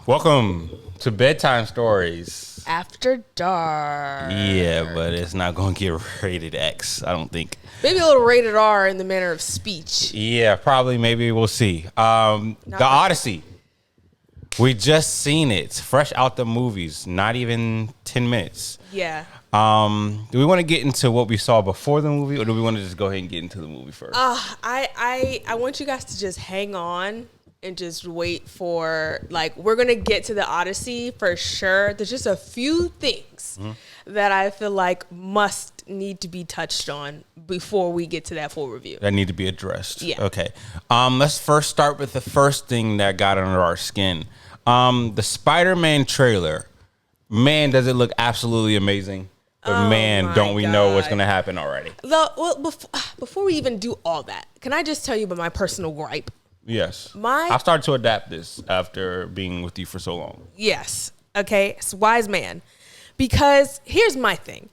Welcome to Bedtime Stories. After dark. Yeah, but it's not going to get rated X, I don't think. Maybe a little rated R in the manner of speech. Yeah, probably. Maybe we'll see. The Odyssey. We just seen it. It's fresh out the movies. Not even 10 minutes. Yeah. Do we want to get into what we saw before the movie, or do we want to just go ahead and get into the movie first? I want you guys to just hang on and just wait for, like, we're going to get to the Odyssey for sure. There's just a few things that I feel like must need to be touched on before we get to that full review. That need to be addressed. Yeah. Okay. Let's first start with the first thing that got under our skin. The Spider-Man trailer. Man, does it look absolutely amazing. But man, don't we know what's going to happen already. Before we even do all that, can I just tell you about my personal gripe? Yes. I've started to adapt this after being with you for so long. Yes. Okay. It's wise man. Because here's my thing.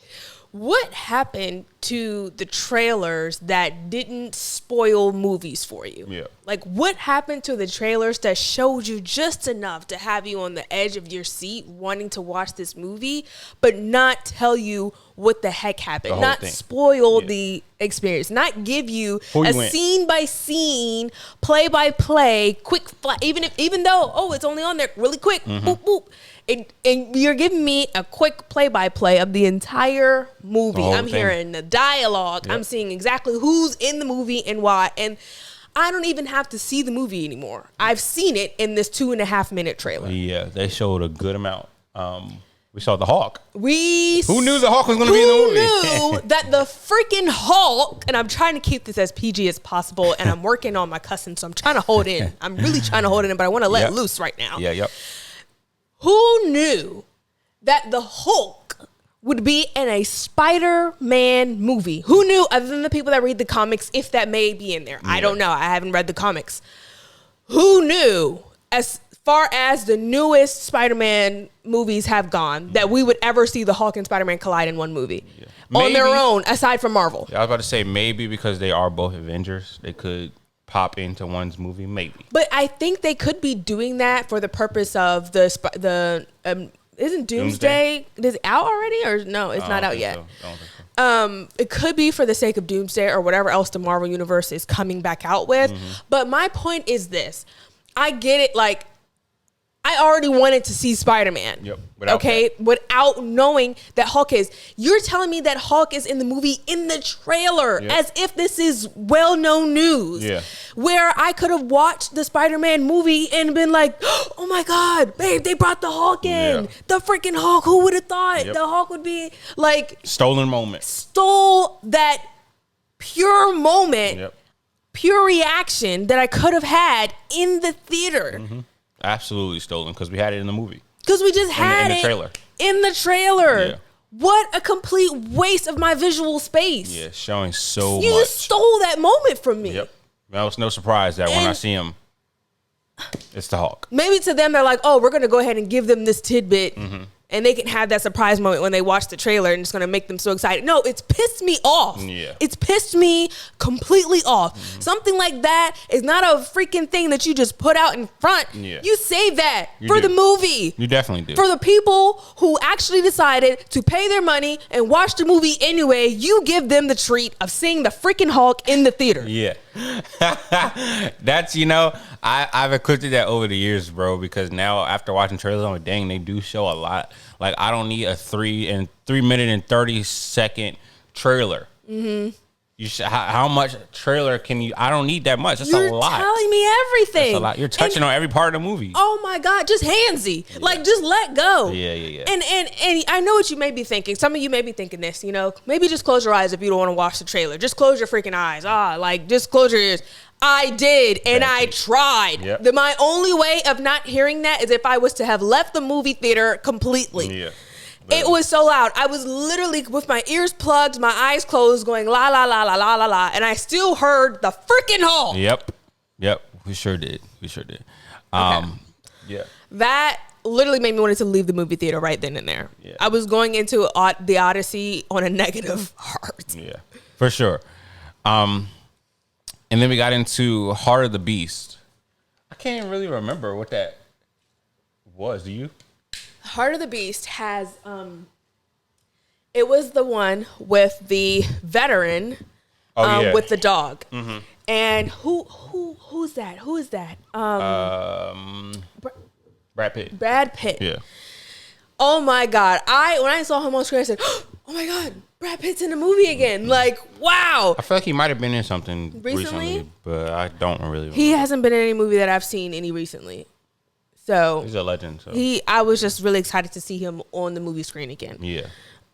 What happened to the trailers that didn't spoil movies for you? Yeah. Like, what happened to the trailers that showed you just enough to have you on the edge of your seat wanting to watch this movie, but not tell you what the heck happened, not spoil the experience, not give you a scene by scene, play by play, quick even though it's only on there really quick, boop boop. And you're giving me a quick play-by-play of the entire movie. I'm hearing the dialogue. Yep. I'm seeing exactly who's in the movie and why. And I don't even have to see the movie anymore. I've seen it in this 2.5-minute trailer. Yeah, they showed a good amount. We saw the Hulk. Who knew the Hulk was going to be in the movie? Who knew that the freaking Hulk, and I'm trying to keep this as PG as possible, and I'm working on my cussing, so I'm trying to hold in. I'm really trying to hold it in, but I want to let loose right now. Yeah, yep. Who knew that the Hulk would be in a Spider-Man movie? Who knew, other than the people that read the comics, if that may be in there? Yeah. I don't know. I haven't read the comics. Who knew, as far as the newest Spider-Man movies have gone, that we would ever see the Hulk and Spider-Man collide in one movie? Yeah. On their own, aside from Marvel. Yeah, I was about to say, maybe because they are both Avengers, they could pop into one's movie, maybe. But I think they could be doing that for the purpose of isn't Doomsday is it out already, or no? It's not out yet. So. I don't think so. It could be for the sake of Doomsday or whatever else the Marvel universe is coming back out with. But my point is this: I get it. Like, I already wanted to see Spider-Man. Yep. Without knowing that Hulk is. You're telling me that Hulk is in the movie in the trailer, as if this is well-known news. Yeah. Where I could have watched the Spider-Man movie and been like, oh my God, babe, they brought the Hulk in. Yeah. The freaking Hulk. Who would have thought the Hulk would be like... Stolen moment. Stole that pure moment, pure reaction that I could have had in the theater. Absolutely stolen, because we had it in the movie. Because we just had it in the trailer. Yeah. What a complete waste of my visual space. Yeah, showing so much. You just stole that moment from me. Yep. That was no surprise that when I see him, it's the Hulk. Maybe to them, they're like, oh, we're going to go ahead and give them this tidbit. And they can have that surprise moment when they watch the trailer, and it's going to make them so excited. No, it's pissed me off. Yeah. It's pissed me completely off. Something like that is not a freaking thing that you just put out in front. Yeah. You save that for the movie. You definitely do. For the people who actually decided to pay their money and watch the movie anyway, you give them the treat of seeing the freaking Hulk in the theater. Yeah. That's, I've eclipsed that over the years, bro, because now after watching trailers, I'm like, dang, they do show a lot. Like, I don't need a 3 minute and 30-second trailer. How much trailer can you? I don't need that much. That's a lot. You're telling me everything. That's a lot. You're touching on every part of the movie. Oh my God, just handsy. Yeah. Like, just let go. Yeah. And I know what you may be thinking. Some of you may be thinking this. Maybe just close your eyes if you don't want to watch the trailer. Just close your freaking eyes. Just close your ears. I did, and I tried. Yep. My only way of not hearing that is if I was to have left the movie theater completely. Yeah. It was so loud. I was literally with my ears plugged, my eyes closed, going la la la la la la la, and I still heard the freaking Hulk. Yep. We sure did. Okay. Yeah. That literally made me want to leave the movie theater right then and there. Yeah. I was going into the Odyssey on a negative heart. Yeah, for sure. And then we got into Heart of the Beast. I can't even really remember what Do you? Heart of the Beast has it was the one with the veteran with the dog. Mm-hmm. And who's that? Who is that? Brad Pitt. Brad Pitt. Yeah. Oh my God. When I saw him on screen, I said, oh my God, Brad Pitt's in the movie again. Like, wow. I feel like he might have been in something recently, but I don't really remember. He hasn't been in any movie that I've seen any recently. So he's a legend. So I was just really excited to see him on the movie screen again. Yeah.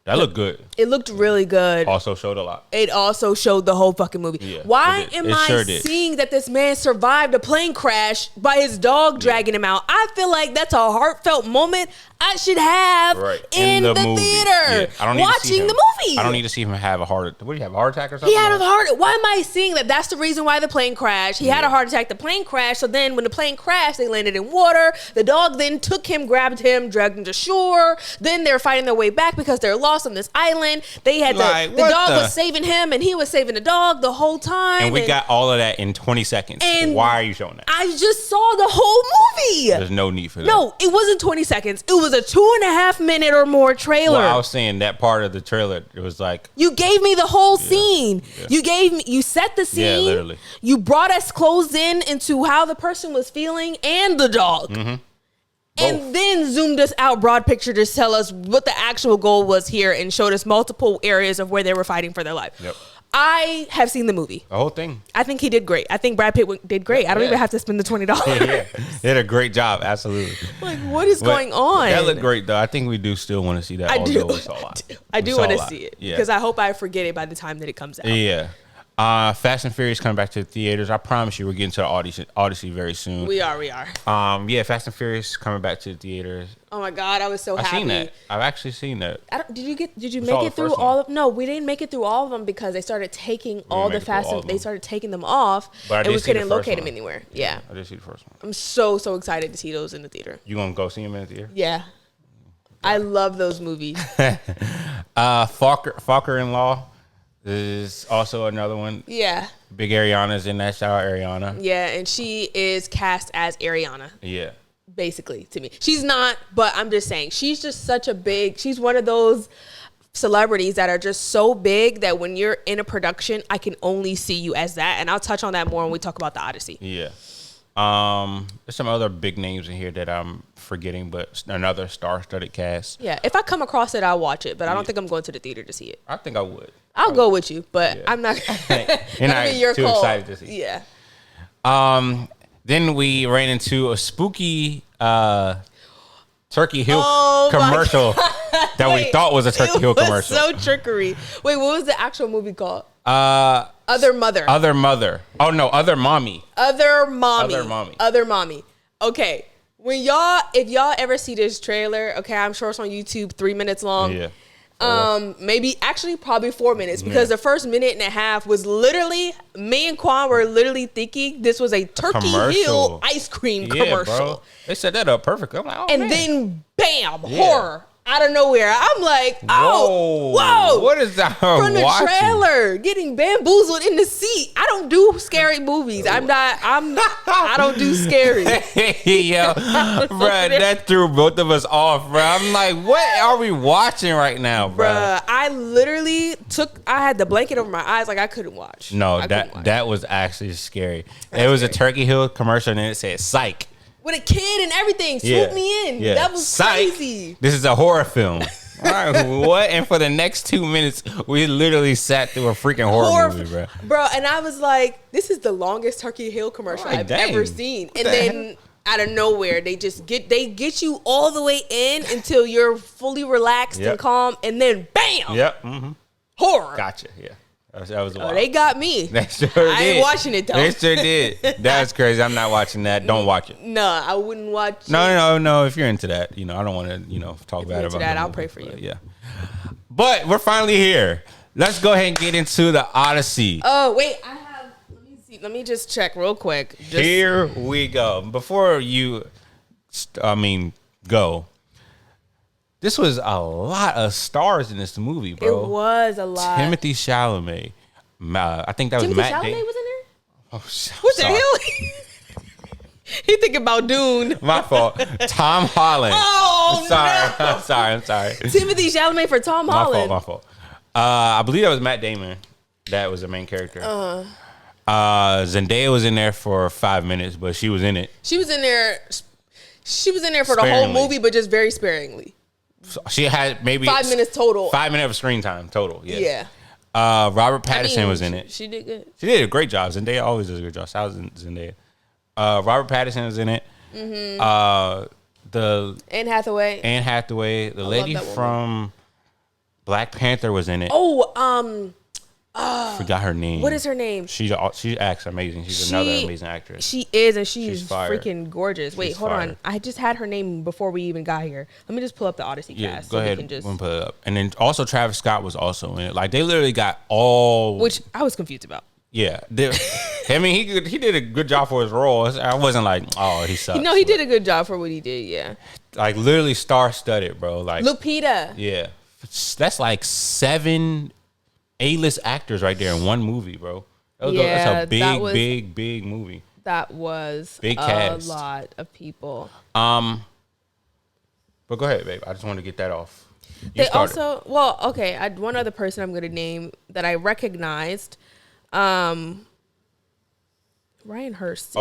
That looked good. It looked really good. Also showed a lot. It also showed the whole fucking movie. Yeah, Why am I seeing that this man survived a plane crash by his dog dragging him out? I feel like that's a heartfelt moment I should have in the theater. Yeah. I don't need watching the movie. I don't need to see him have a heart. What do you have? A heart attack or something? He had a heart. Why am I seeing that? That's the reason why the plane crashed. He had a heart attack. The plane crashed. So then when the plane crashed, they landed in water. The dog then took him, grabbed him, dragged him to shore. Then they're fighting their way back because they're lost on this island. They had the dog was saving him and he was saving the dog the whole time. And we got all of that in 20 seconds. And why are you showing that? I just saw the whole movie. There's no need for that. No, it wasn't 20 seconds. It was a 2.5 minute or more trailer. Well, I was saying that part of the trailer, it was like... You gave me the whole scene. Yeah. You set the scene. Yeah, literally. You brought us close in into how the person was feeling and the dog. Mm-hmm. And then zoomed us out broad picture to tell us what the actual goal was here and showed us multiple areas of where they were fighting for their life. Yep. I have seen the movie. The whole thing. I think he did great. I think Brad Pitt did great. I don't even have to spend the $20. Yeah. He did a great job. Absolutely. Like, what is going on? That looked great, though. I think we do still want to see that. I do. I do want to see it. Because I hope I forget it by the time that it comes out. Yeah. Fast and Furious coming back to the theaters. I promise you we're getting to the Odyssey very soon. We are. Yeah, Fast and Furious coming back to the theaters. Oh my God, I was so happy. I've seen that. I've actually seen that. Did you make it through all of? No, we didn't make it through all of them because they started taking all the Fast and they started taking them off, and we couldn't locate them anywhere. Yeah, I did see the first one. I'm so excited to see those in the theater. You gonna go see them in the theater? Yeah. I love those movies. Falker-in-Law is also another one. Yeah. Big Ariana's in that. Shout out Ariana. Yeah, and she is cast as Ariana. Yeah. Basically, to me. She's not, but I'm just saying, she's just such a big, she's one of those celebrities that are just so big that when you're in a production, I can only see you as that. And I'll touch on that more when we talk about the Odyssey. Yeah. There's some other big names in here that I'm forgetting, but another star-studded cast. Yeah, if I come across it, I'll watch it, but I don't think I'm going to the theater to see it. I think I would. I'll go with you, but I'm not. You're not too excited to see it. Yeah. Then we ran into a spooky Turkey Hill commercial that we thought was a Turkey Hill commercial. So trickery. Wait, what was the actual movie called? Other Mother. Other Mother. Oh no, Other Mommy. Other Mommy. Okay. If y'all ever see this trailer, okay, I'm sure it's on YouTube, 3 minutes long. Yeah. Probably 4 minutes because the first minute and a half was literally me and Quan were literally thinking this was a Turkey Hill ice cream commercial. Bro. They set that up perfect. I'm like, oh, and then bam, horror out of nowhere. I'm like, whoa, what is that? From the trailer, getting bamboozled in the seat. I don't do scary movies. I don't do scary. Yo, bro, that threw both of us off, bro. I'm like, what are we watching right now, bro? I literally I had the blanket over my eyes, like I couldn't watch. No, that was actually scary. It was a Turkey Hill commercial, and it said "Psych." With a kid and everything, swoop me in. Yeah. That was crazy. This is a horror film. All right, what? And for the next 2 minutes, we literally sat through a freaking horror movie, bro. Bro, and I was like, this is the longest Turkey Hill commercial I've ever seen. And then out of nowhere, they get you all the way in until you're fully relaxed and calm, and then bam! Yep. Mm-hmm. Horror. Gotcha, yeah. That was wild. They got me. They sure did. I ain't watching it, though. They sure did. That's crazy. I'm not watching that. Don't watch it. No, I wouldn't watch it. No. If you're into that, I don't want to, talk bad about that. I'll pray for you. Yeah. But we're finally here. Let's go ahead and get into the Odyssey. Oh, wait. Let me just check real quick. Here we go. Before you, go. This was a lot of stars in this movie, bro. It was a lot. Timothy Chalamet. I think that was Matt Damon. Timothy Chalamet was in there? Oh, what the hell? He thinking about Dune. My fault. Tom Holland. Oh, I'm sorry. Timothy Chalamet for Tom Holland. My fault. I believe that was Matt Damon. That was the main character. Zendaya was in there for 5 minutes, but she was in it. She was in there for the whole movie, but just very sparingly. So she had maybe 5 minutes total. 5 minutes of screen time total. Yes. Yeah. Robert Pattinson was in it. She did good. She did a great job. Zendaya always does a good job. So I was in Zendaya. Robert Pattinson was in it. Anne Hathaway. The lady from Black Panther was in it. Forgot her name. What is her name? She acts amazing. She's another amazing actress. She is, and she's fire. freaking gorgeous. Wait, hold on. I just had her name before we even got here. Let me just pull up the Odyssey cast. Go ahead. We'll put it up. And then also Travis Scott was also in it. Like they literally got all. Which I was confused about. Yeah, I mean he did a good job for his role. I wasn't like, oh, he sucks. No, he did a good job for what he did. Yeah. Like literally star-studded, bro. Like Lupita. Yeah, that's like 7 A-list actors right there in one movie, bro. That's a big movie. That was big cast. A lot of people. But go ahead, babe. I just want to get that off. One other person I'm going to name that I recognized. Ryan Hurst.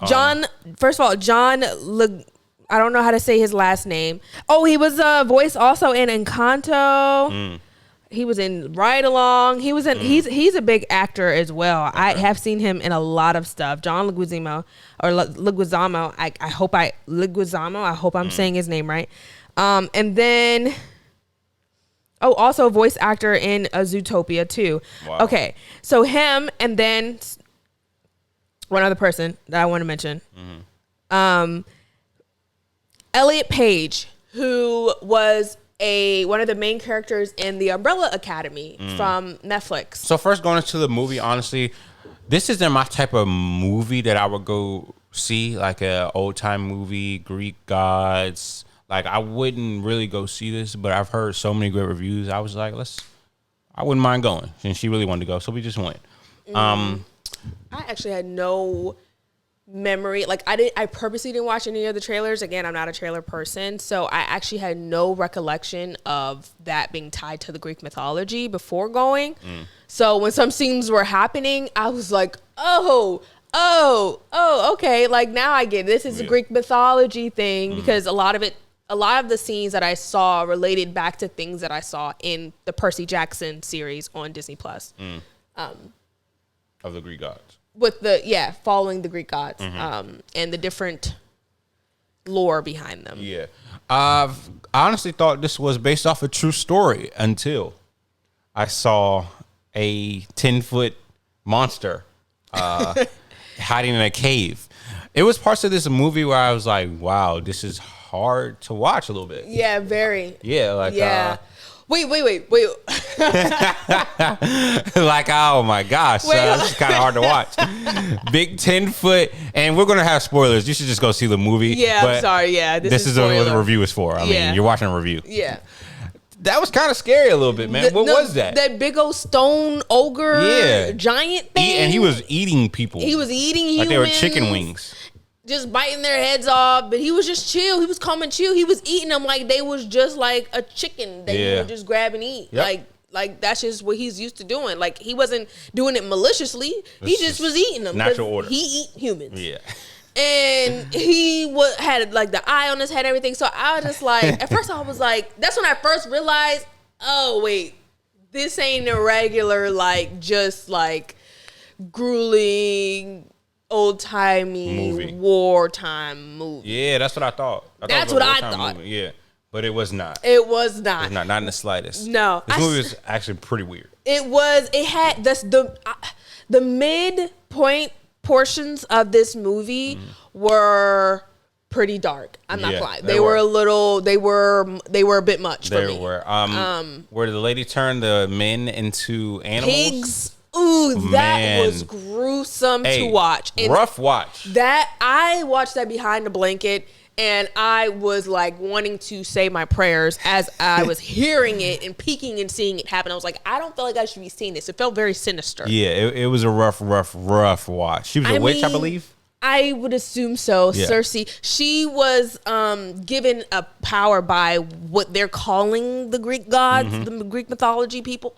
John. First of all, John. I don't know how to say his last name. Oh, he was a voice also in Encanto. He was in Ride Along. He was in. He's a big actor as well. Okay. I have seen him in a lot of stuff. John Leguizamo or Leguizamo. I hope I'm saying his name right. And then. Oh, also a voice actor in Zootopia too. Wow. Okay, so him, and then one other person that I want to mention. Elliot Page, who was one of the main characters in The Umbrella Academy from Netflix. So first going into the movie, honestly, this isn't my type of movie that I would go see, like a old time movie, Greek gods. Like, I wouldn't really go see this, but I've heard so many great reviews. I was like, I wouldn't mind going. And she really wanted to go, so we just went. I actually had no memory. Like, I purposely didn't watch any of the trailers. Again, I'm not a trailer person, so I actually had no recollection of that being tied to the Greek mythology before going. So when some scenes were happening, I was like, oh, okay. Like, now I get it. This is a Greek mythology thing because a lot of the scenes that I saw related back to things that I saw in the Percy Jackson series on Disney Plus. Of the Greek gods. Following the Greek gods and the different lore behind them. Yeah. I honestly thought this was based off a true story until I saw a 10-foot monster hiding in a cave. It was parts of this movie where I was like, wow, this is hard to watch a little bit. Yeah, very. Yeah, like Wait. Like, oh my gosh, it's kind of hard to watch. Big 10-foot, and we're gonna have spoilers. You should just go see the movie. Yeah, I'm sorry. Yeah, this is what the review is for. I mean, you're watching a review. Yeah. That was kind of scary a little bit, man. What was that? That big old stone ogre giant thing. And he was eating people. He was eating humans. Like they were chicken wings. Just biting their heads off. But he was just chill. He was calm and chill. He was eating them like they was just like a chicken that he would just grab and eat. Yep. Like that's just what he's used to doing. Like he wasn't doing it maliciously. He just was eating them. Natural order. He eat humans. Yeah. And he had like the eye on his head and everything. So I was just like, at first I was like, that's when I first realized, oh, wait, this ain't a regular, like, just like grueling, old-timey, wartime movie. Yeah, that's what I thought. That's what I thought. Movie. Yeah, but it was not. It was not. It was not in the slightest. No. This movie was actually pretty weird. It had the midpoint portions of this movie were pretty dark. I'm not lying. They were a bit much for me. They were. Where the lady turned the men into animals. Pigs. Ooh, that was gruesome to watch. And rough watch. That I watched that behind the blanket. And I was like wanting to say my prayers as I was hearing it and peeking and seeing it happen. I was like, I don't feel like I should be seeing this. It felt very sinister. Yeah, it was a rough watch. She was a witch, I believe. I would assume so. Yeah. Cersei, she was given a power by what they're calling the Greek gods, the Greek mythology people.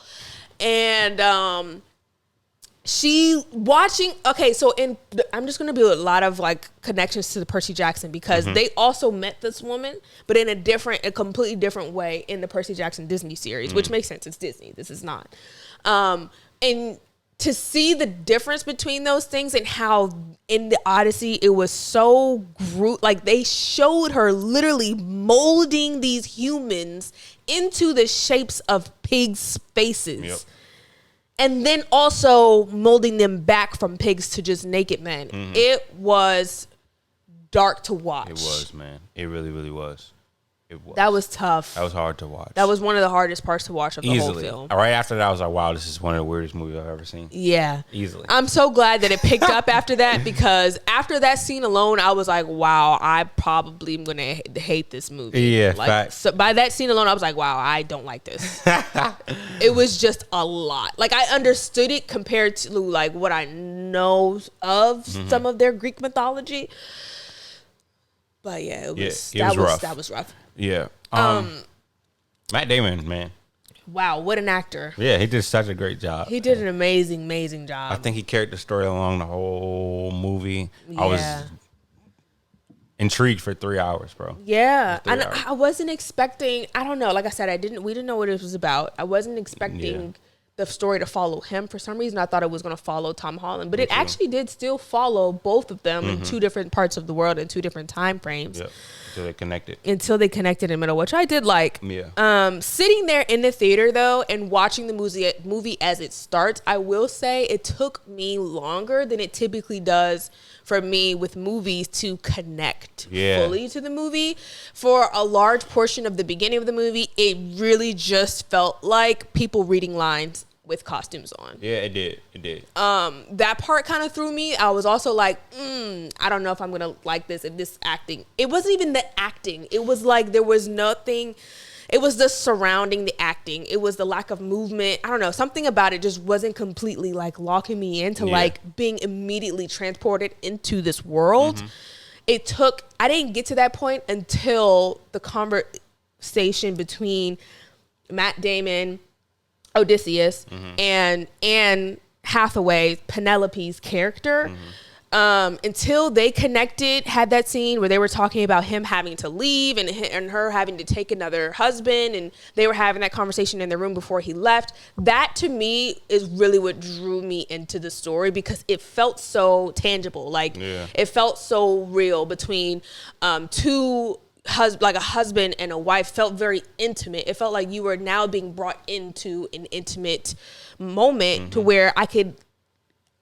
And she watching, okay, so I'm just going to do a lot of like connections to the Percy Jackson because they also met this woman, but in a completely different way in the Percy Jackson Disney series, which makes sense. It's Disney. This is not. And to see the difference between those things and how in the Odyssey it was so like they showed her literally molding these humans into the shapes of pigs' faces. Yep. And then also molding them back from pigs to just naked men. It was dark to watch. It was, man. It really, really was. It was. That was tough. That was hard to watch. That was one of the hardest parts to watch of the whole film. Right after that, I was like, wow, this is one of the weirdest movies I've ever seen. Yeah. Easily. I'm so glad that it picked up after that because after that scene alone, I was like, wow, I probably am going to hate this movie. Yeah, like, facts. So by that scene alone, I was like, wow, I don't like this. It was just a lot. Like, I understood it compared to like what I know of some of their Greek mythology. But yeah, that was rough. Yeah. Matt Damon, man. Wow, what an actor. Yeah, he did such a great job. He did an amazing job. I think he carried the story along the whole movie. Yeah. I was intrigued for 3 hours, bro. Yeah. And I wasn't expecting, I don't know, like I said, we didn't know what it was about. I wasn't expecting the story to follow him. For some reason, I thought it was going to follow Tom Holland, but it actually did still follow both of them in two different parts of the world in two different time frames. Yep. Until they connected in the middle, which I did like. Yeah. Sitting there in the theater though and watching the movie as it starts, I will say it took me longer than it typically does for me with movies to connect fully to the movie. For a large portion of the beginning of the movie, it really just felt like people reading lines with costumes on. Yeah, it did. That part kind of threw me. I was also like, I don't know if I'm gonna like this. If this acting, it wasn't even the acting. It was like there was nothing. It was the surrounding the acting. It was the lack of movement. I don't know. Something about it just wasn't completely like locking me into like being immediately transported into this world. I didn't get to that point until the conversation between Matt Damon, Odysseus, and Hathaway, Penelope's character, until they connected, had that scene where they were talking about him having to leave and her having to take another husband, and they were having that conversation in the room before he left. That to me is really what drew me into the story because it felt so tangible. Like it felt so real between like a husband and a wife. Felt very intimate. It felt like you were now being brought into an intimate moment to where I could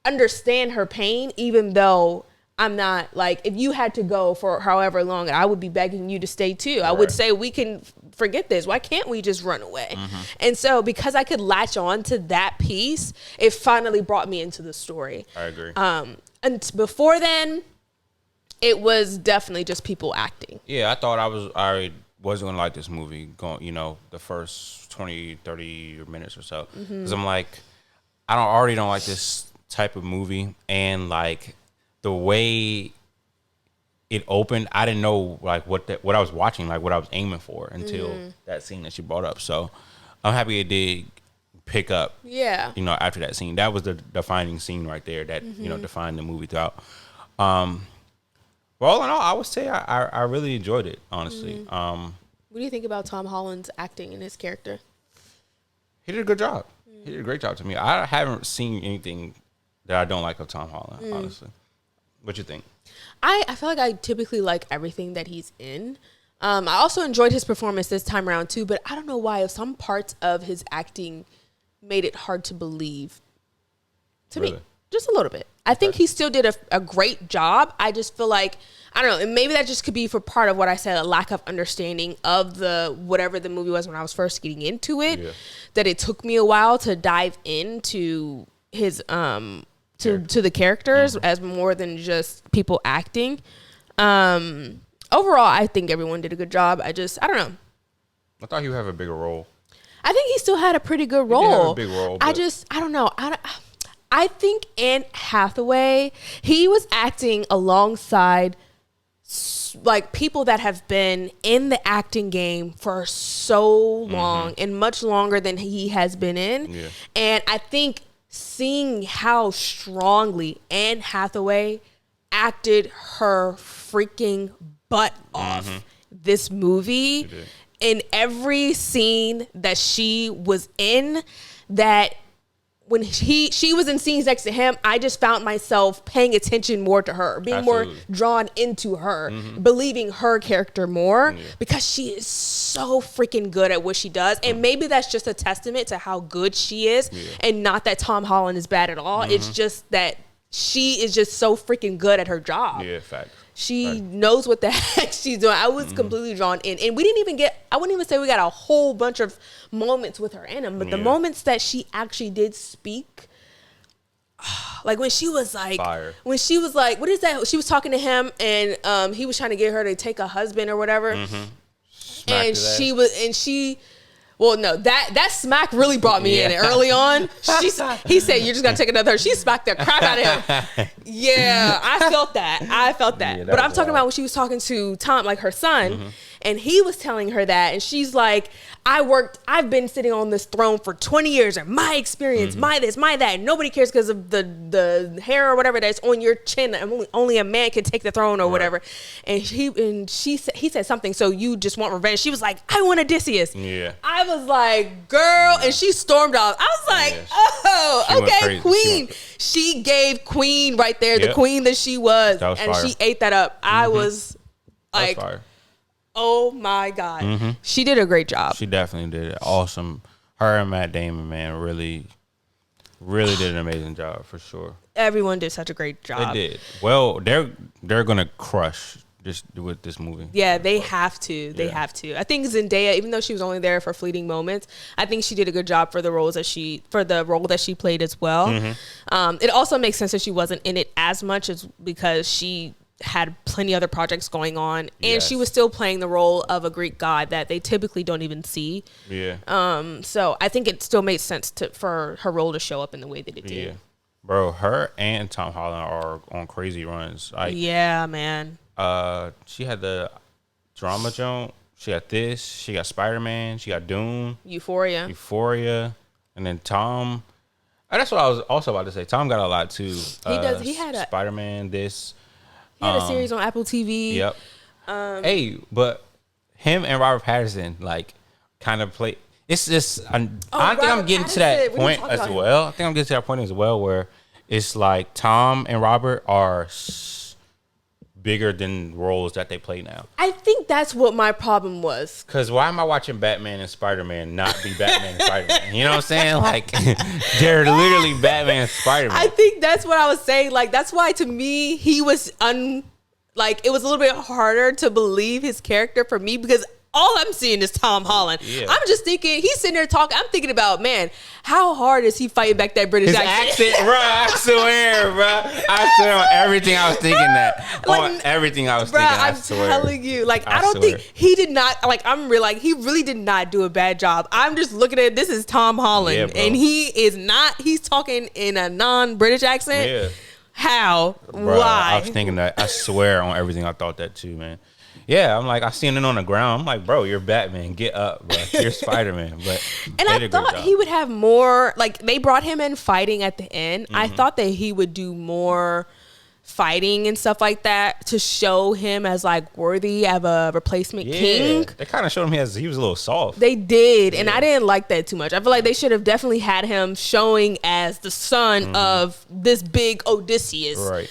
understand her pain, even though I'm not like, if you had to go for however long, I would be begging you to stay too. I would say, we can forget this. Why can't we just run away? And so because I could latch on to that piece, it finally brought me into the story. I agree. And before then, it was definitely just people acting. Yeah, I thought I wasn't going to like this movie going, the first 20, 30 minutes or so. Because I'm like, I already don't like this type of movie. And like the way it opened, I didn't know like what I was watching, like what I was aiming for until that scene that you brought up. So I'm happy it did pick up, after that scene. That was the defining scene right there that, defined the movie throughout. Well, all in all, I would say I really enjoyed it, honestly. What do you think about Tom Holland's acting in his character? He did a good job. He did a great job to me. I haven't seen anything that I don't like of Tom Holland, honestly. What you think? I feel like I typically like everything that he's in. I also enjoyed his performance this time around, too, but I don't know why some parts of his acting made it hard to believe to me. Just a little bit. I think he still did a great job. I just feel like, I don't know, and maybe that just could be for part of what I said, a lack of understanding of whatever the movie was when I was first getting into it, that it took me a while to dive into his, to the characters as more than just people acting. Overall, I think everyone did a good job. I don't know. I thought he would have a bigger role. I think he still had a pretty good role. He did have a big role. I don't know. I think Anne Hathaway, he was acting alongside like people that have been in the acting game for so long and much longer than he has been in. Yeah. And I think seeing how strongly Anne Hathaway acted her freaking butt off this movie, in every scene that she was in, that when she was in scenes next to him, I just found myself paying attention more to her, being more drawn into her, believing her character more, because she is so freaking good at what she does. And maybe that's just a testament to how good she is, and not that Tom Holland is bad at all. It's just that she is just so freaking good at her job. Yeah, facts. She knows what the heck she's doing. I was completely drawn in. And we didn't even get, I wouldn't even say we got a whole bunch of moments with her in them, but the moments that she actually did speak, like when she was like, what is that? She was talking to him and he was trying to get her to take a husband or whatever. And well, no, that smack really brought me in early on. He said, "You're just gonna take another." She smacked the crap out of him. Yeah, I felt that. Yeah, but I'm talking about when she was talking to Tom, like her son, and he was telling her that, and she's like, I've been sitting on this throne for 20 years, and my experience, my this, my that, and nobody cares because of the hair or whatever that's on your chin. Only a man can take the throne or whatever. And he said something. So you just want revenge? She was like, I want Odysseus. Yeah. I was like, girl, and she stormed off. I was like, oh, okay, queen. She gave queen right there, the queen that she was, and fire. She ate that up. I was like, oh my God. She did a great job. She definitely did it. Awesome. Her and Matt Damon, man, really did an amazing job for sure. Everyone did such a great job. They did. Well, they're gonna crush just with this movie. Yeah, they have to. They have to. I think Zendaya, even though she was only there for fleeting moments, I think she did a good job for the role that she played as well. It also makes sense that she wasn't in it as much as because she had plenty other projects going on, and she was still playing the role of a Greek god that they typically don't even see. So I think it still made sense for her role to show up in the way that it did. Bro, her and Tom Holland are on crazy runs. Like, man. She had the drama joint. She got this. She got Spider-Man. She got Doom. Euphoria. And then Tom. That's what I was also about to say. Tom got a lot too. He had a Spider-Man. This. He had a series on Apple TV. Yep. But him and Robert Pattinson like kind of play. It's just. I think I'm getting to that point as well. I think I'm getting to that point as well where it's like Tom and Robert are bigger than roles that they play now. I think that's what my problem was. Because why am I watching Batman and Spider-Man not be Batman and Spider-Man? You know what I'm saying? Like, they're literally Batman and Spider-Man. I think that's what I was saying. Like, that's why to me, he was it was a little bit harder to believe his character for me because all I'm seeing is Tom Holland. I'm just thinking, he's sitting there talking. I'm thinking about, man, how hard is he fighting back that British accent? Bro, I swear, bro. I swear on everything I was thinking that. On everything I was thinking, I swear. I'm telling you. Like, I don't think he did not, like, I'm real, like, he really did not do a bad job. I'm just looking at, this is Tom Holland. And he is not, he's talking in a non-British accent. Yeah. How? Bro, why? I was thinking that. I swear on everything I thought that too, man. Yeah, I'm like, I seen it on the ground. I'm like, bro, you're Batman. Get up, bro. You're Spider-Man. But I thought he would have more, like, they brought him in fighting at the end. I thought that he would do more fighting and stuff like that to show him as, like, worthy of a replacement king. They kind of showed him he was a little soft. They did, and I didn't like that too much. I feel like they should have definitely had him showing as the son of this big Odysseus. Right.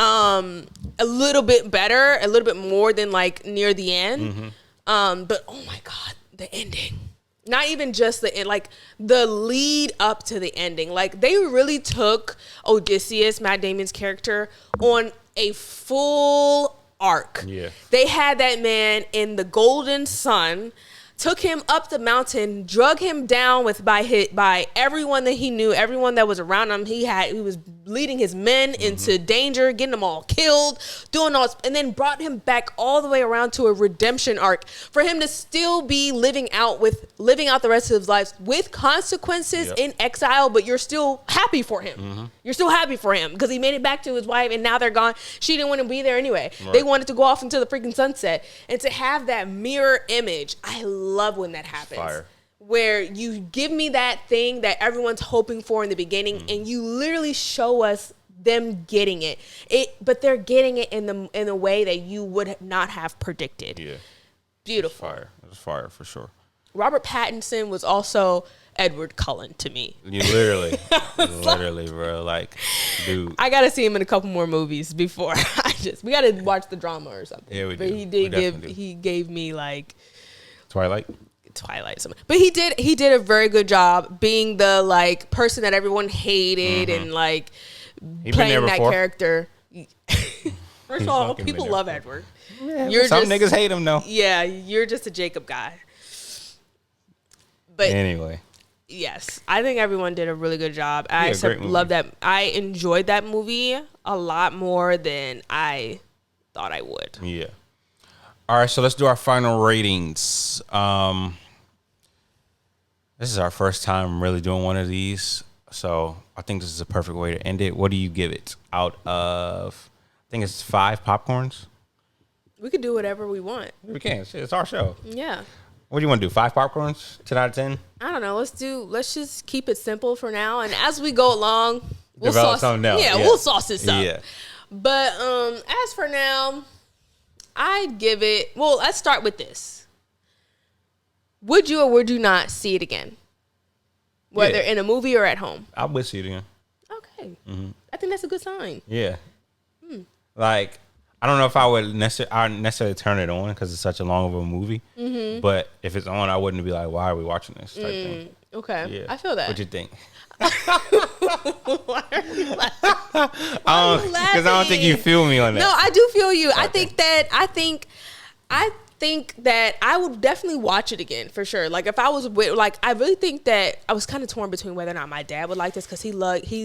A little bit better, a little bit more than like near the end. But oh my God, the ending. Not even just the end, like the lead up to the ending. Like they really took Odysseus, Matt Damon's character, on a full arc. Yeah. They had that man in the golden sun, took him up the mountain, drug him down by everyone that he knew, everyone that was around him. He was leading his men into danger, getting them all killed, doing all, and then brought him back all the way around to a redemption arc for him to still be living out the rest of his life with consequences in exile, but you're still happy for him. You're still happy for him because he made it back to his wife and now they're gone. She didn't want to be there anyway. Right. They wanted to go off into the freaking sunset. And to have that mirror image, I love when that happens. Fire. Where you give me that thing that everyone's hoping for in the beginning, and you literally show us them getting it. But they're getting it in a way that you would not have predicted. Yeah, beautiful. It was fire for sure. Robert Pattinson was also Edward Cullen to me. You literally, bro. Like, dude, I gotta see him in a couple more movies before we gotta watch the drama or something. Yeah, we do. But he gave me like Twilight. But he did a very good job being the like person that everyone hated and like playing that character. First of all, people love Edward. Yeah, some niggas hate him though. Yeah, you're just a Jacob guy. But anyway, yes, I think everyone did a really good job. I love that. I enjoyed that movie a lot more than I thought I would. Yeah. All right, so let's do our final ratings. This is our first time really doing one of these, so I think this is a perfect way to end it. What do you give it out of, I think it's 5 popcorns? We could do whatever we want. We can. It's our show. Yeah. What do you want to do, 5 popcorns? 10 out of 10? I don't know. Let's just keep it simple for now, and as we go along, we'll develop something else. Yeah, we'll sauce this up. Yeah. But as for now, I'd give it, well, let's start with this. Would you or would you not see it again? Whether in a movie or at home? I would see it again. Okay. I think that's a good sign. Yeah. Like, I don't know if I would necessarily turn it on because it's such a long of a movie. But if it's on, I wouldn't be like, why are we watching this type thing. Okay. Yeah. I feel that. What you think? Why are you laughing? Because I don't think you feel me on that. No, I do feel you. Okay. I think that I would definitely watch it again for sure. Like if I was with, like, I really think that I was kind of torn between whether or not my dad would like this because he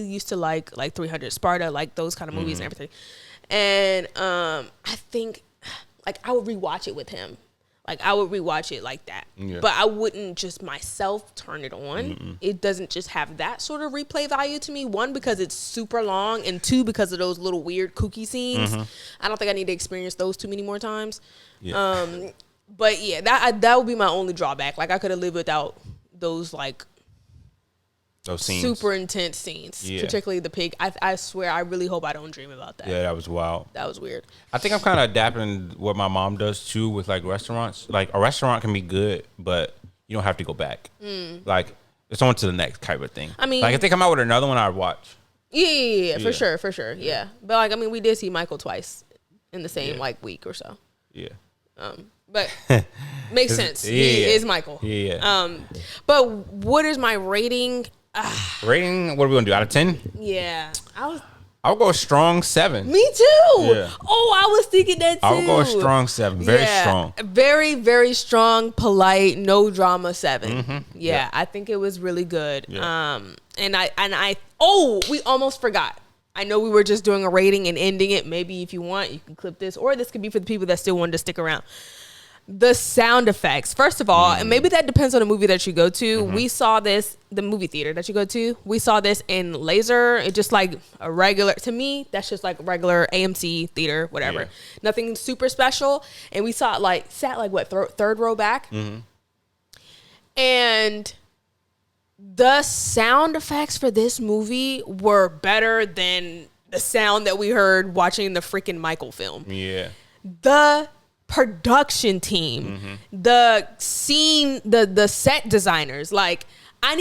used to like 300 Sparta, like those kind of movies and everything. And I think like I would rewatch it with him. Like I would rewatch it like that. Yeah. But I wouldn't just myself turn it on. It doesn't just have that sort of replay value to me. 1, because it's super long, and 2, because of those little weird kooky scenes. I don't think I need to experience those too many more times. Yeah. But yeah, that would be my only drawback. Like I could have lived without those like those scenes. Super intense scenes, particularly the pig. I swear, I really hope I don't dream about that. Yeah, that was wild. That was weird. I think I'm kind of adapting what my mom does too with like restaurants. Like a restaurant can be good, but you don't have to go back. Like it's on to the next type of thing. I mean, like if they come out with another one, I'd watch. Yeah, for sure. Yeah, but like I mean, we did see Michael twice in the same like week or so. Yeah. But makes sense. He is Michael. Yeah. But what is my rating? Rating? What are we gonna do? Out of 10? Yeah. I'll go a strong 7. Me too. Yeah. Oh, I was thinking that too. I'll go a strong 7. Very strong. Very, very strong, polite, no drama 7. Yeah, I think it was really good. Yeah. We almost forgot. I know we were just doing a rating and ending it. Maybe if you want, you can clip this, or this could be for the people that still wanted to stick around. The sound effects. First of all, and maybe that depends on the movie that you go to. We saw this, the movie theater that you go to. We saw this in laser. It's just like a regular, to me, that's just like regular AMC theater, whatever. Yeah. Nothing super special. And we saw it sat third row back. And the sound effects for this movie were better than the sound that we heard watching the freaking Michael film. Yeah. The production team, the scene, the set designers. Like, I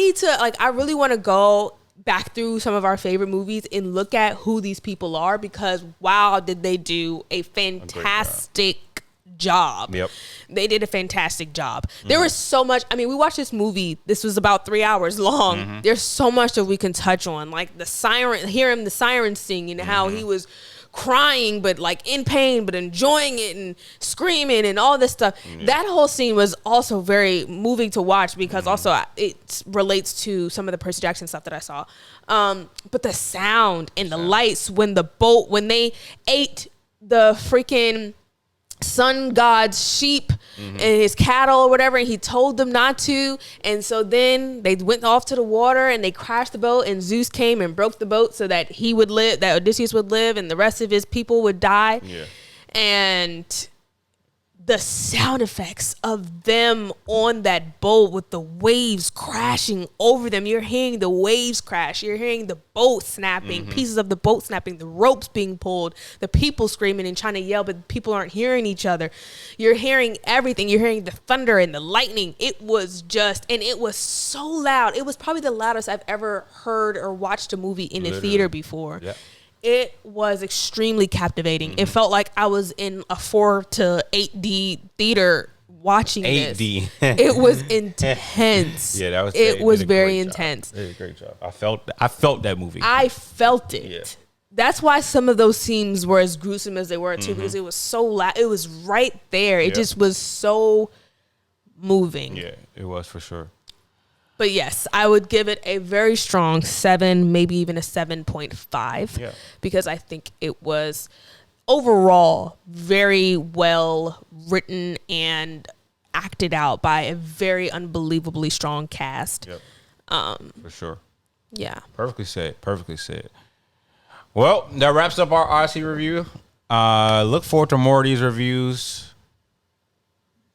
really want to go back through some of our favorite movies and look at who these people are, because wow, did they do a fantastic job. Yep. They did a fantastic job. There was so much. I mean, we watched this movie. This was about 3 hours long. There's so much that we can touch on. Like the siren, hearing the siren sing and how he was crying, but like in pain, but enjoying it and screaming and all this stuff. Yeah. That whole scene was also very moving to watch because also it relates to some of the Percy Jackson stuff that I saw. But the sound and the lights when they ate the freaking sun god's sheep and his cattle or whatever, and he told them not to, and so then they went off to the water and they crashed the boat, and Zeus came and broke the boat so that he would live, that Odysseus would live, and the rest of his people would die. And the sound effects of them on that boat with the waves crashing over them. You're hearing the waves crash. You're hearing the boat snapping, pieces of the boat snapping, the ropes being pulled, the people screaming and trying to yell, but people aren't hearing each other. You're hearing everything. You're hearing the thunder and the lightning. It was so loud. It was probably the loudest I've ever heard or watched a movie in a theater before. Yeah. It was extremely captivating. It felt like I was in a 4 to 8D theater watching 8D. This. It was intense. Yeah, that was. It was very intense. They did a great job. I felt that movie. I felt it. Yeah. That's why some of those scenes were as gruesome as they were too, because it was so loud. It was right there. It just was so moving. Yeah, it was for sure. But yes, I would give it a very strong 7, maybe even a 7.5, because I think it was overall very well written and acted out by a very unbelievably strong cast. Yep. For sure. Yeah. Perfectly said. Well, that wraps up our Odyssey review. Look forward to more of these reviews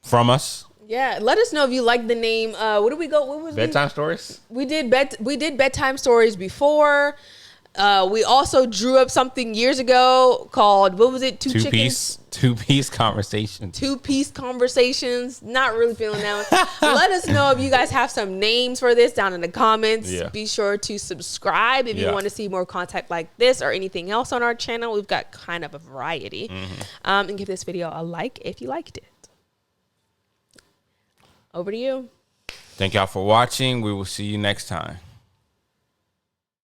from us. Yeah, let us know if you like the name. What did we go? What was bedtime stories? We did bedtime stories before. We also drew up something years ago called, what was it? Two piece conversations. 2-piece conversations. Not really feeling that one. Let us know if you guys have some names for this down in the comments. Yeah. Be sure to subscribe if you want to see more content like this or anything else on our channel. We've got kind of a variety. And give this video a like if you liked it. Over to you. Thank y'all for watching. We will see you next time.